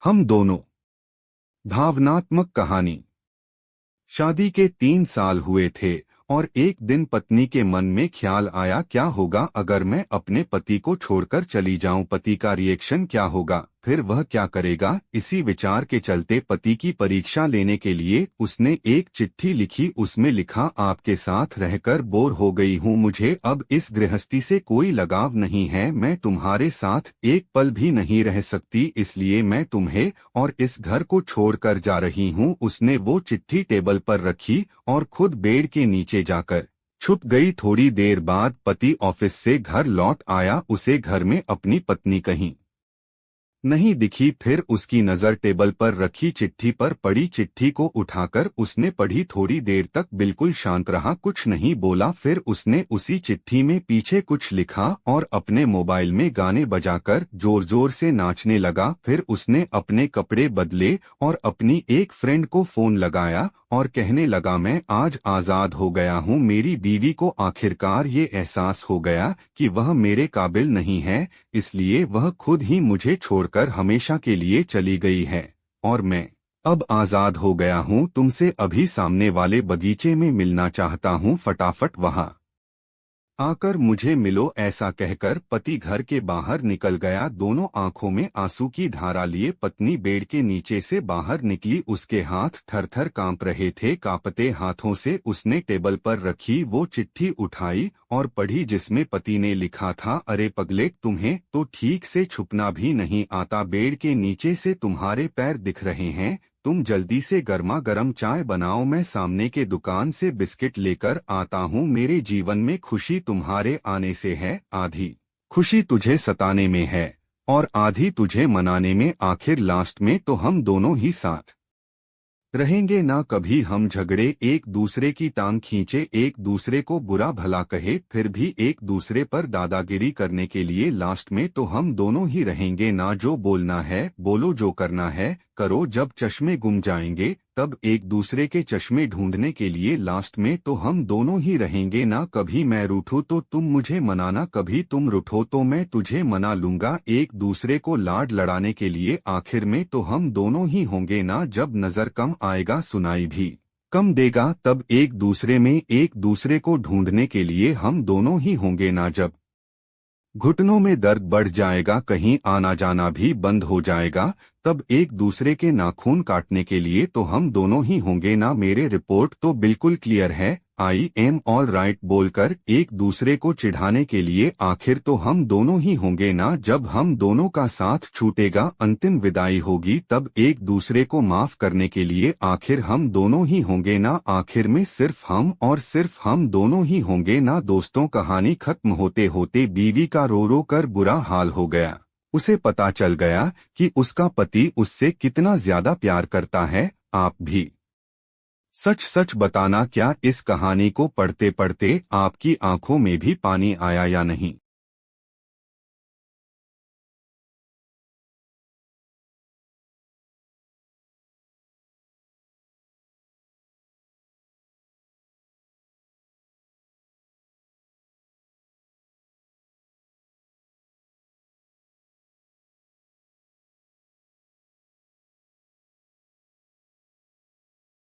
हम दोनों। भावनात्मक कहानी। शादी के 3 साल हुए थे और एक दिन पत्नी के मन में ख्याल आया, क्या होगा अगर मैं अपने पति को छोड़कर चली जाऊं? पति का रिएक्शन क्या होगा? फिर वह क्या करेगा? इसी विचार के चलते पति की परीक्षा लेने के लिए उसने एक चिट्ठी लिखी। उसमें लिखा, आपके साथ रहकर बोर हो गई हूँ, मुझे अब इस गृहस्थी से कोई लगाव नहीं है, मैं तुम्हारे साथ एक पल भी नहीं रह सकती, इसलिए मैं तुम्हें और इस घर को छोड़कर जा रही हूँ। उसने वो चिट्ठी टेबल पर रखी और खुद बेड के नीचे जाकर छुप गई। थोड़ी देर बाद पति ऑफिस से घर लौट आया। उसे घर में अपनी पत्नी कहीं नहीं दिखी। फिर उसकी नजर टेबल पर रखी चिट्ठी पर पड़ी। चिट्ठी को उठाकर उसने पढ़ी। थोड़ी देर तक बिल्कुल शांत रहा, कुछ नहीं बोला। फिर उसने उसी चिट्ठी में पीछे कुछ लिखा और अपने मोबाइल में गाने बजाकर जोर जोर से नाचने लगा। फिर उसने अपने कपड़े बदले और अपनी एक फ्रेंड को फोन लगाया और कहने लगा, मैं आज आजाद हो गया हूँ। मेरी बीवी को आखिरकार ये एहसास हो गया कि वह मेरे काबिल नहीं है, इसलिए वह खुद ही मुझे छोड़कर हमेशा के लिए चली गई है और मैं अब आजाद हो गया हूँ। तुमसे अभी सामने वाले बगीचे में मिलना चाहता हूँ, फटाफट वहाँ आकर मुझे मिलो। ऐसा कहकर पति घर के बाहर निकल गया। दोनों आंखों में आंसू की धारा लिए पत्नी बेड के नीचे से बाहर निकली। उसके हाथ थरथर कांप रहे थे। कांपते हाथों से उसने टेबल पर रखी वो चिट्ठी उठाई और पढ़ी, जिसमें पति ने लिखा था, अरे पगले, तुम्हें तो ठीक से छुपना भी नहीं आता। बेड के नीचे से तुम्हारे पैर दिख रहे हैं। तुम जल्दी से गर्मा गर्म चाय बनाओ, मैं सामने के दुकान से बिस्किट लेकर आता हूँ। मेरे जीवन में खुशी तुम्हारे आने से है, आधी खुशी तुझे सताने में है और आधी तुझे मनाने में। आखिर लास्ट में तो हम दोनों ही साथ रहेंगे ना। कभी हम झगड़े, एक दूसरे की टांग खींचे, एक दूसरे को बुरा भला कहे, फिर भी एक दूसरे पर दादागिरी करने के लिए। लास्ट में तो हम दोनों ही रहेंगे ना। जो बोलना है बोलो, जो करना है करो। जब चश्मे गुम जाएंगे तब एक दूसरे के चश्मे ढूंढने के लिए। लास्ट में तो हम दोनों ही रहेंगे ना। कभी मैं रूठूं तो तुम मुझे मनाना, कभी तुम रूठो तो मैं तुझे मना लूंगा, एक दूसरे को लाड लड़ाने के लिए। आखिर में तो हम दोनों ही होंगे ना। जब नजर कम आएगा, सुनाई भी कम देगा, तब एक दूसरे में एक दूसरे को ढूंढने के लिए हम दोनों ही होंगे ना। जब घुटनों में दर्द बढ़ जाएगा, कहीं आना जाना भी बंद हो जाएगा, तब एक दूसरे के नाखून काटने के लिए तो हम दोनों ही होंगे ना। मेरे रिपोर्ट तो बिल्कुल क्लियर है, आई एम ऑल राइट बोलकर एक दूसरे को चिढ़ाने के लिए। आखिर तो हम दोनों ही होंगे ना। जब हम दोनों का साथ छूटेगा, अंतिम विदाई होगी, तब एक दूसरे को माफ करने के लिए। आखिर हम दोनों ही होंगे ना। आखिर में सिर्फ हम और सिर्फ हम दोनों ही होंगे ना। दोस्तों, कहानी खत्म होते होते बीवी का रो रो कर बुरा हाल हो गया। उसे पता चल गया कि उसका पति उससे कितना ज्यादा प्यार करता है। आप भी सच सच बताना, क्या इस कहानी को पढ़ते पढ़ते आपकी आंखों में भी पानी आया या नहीं?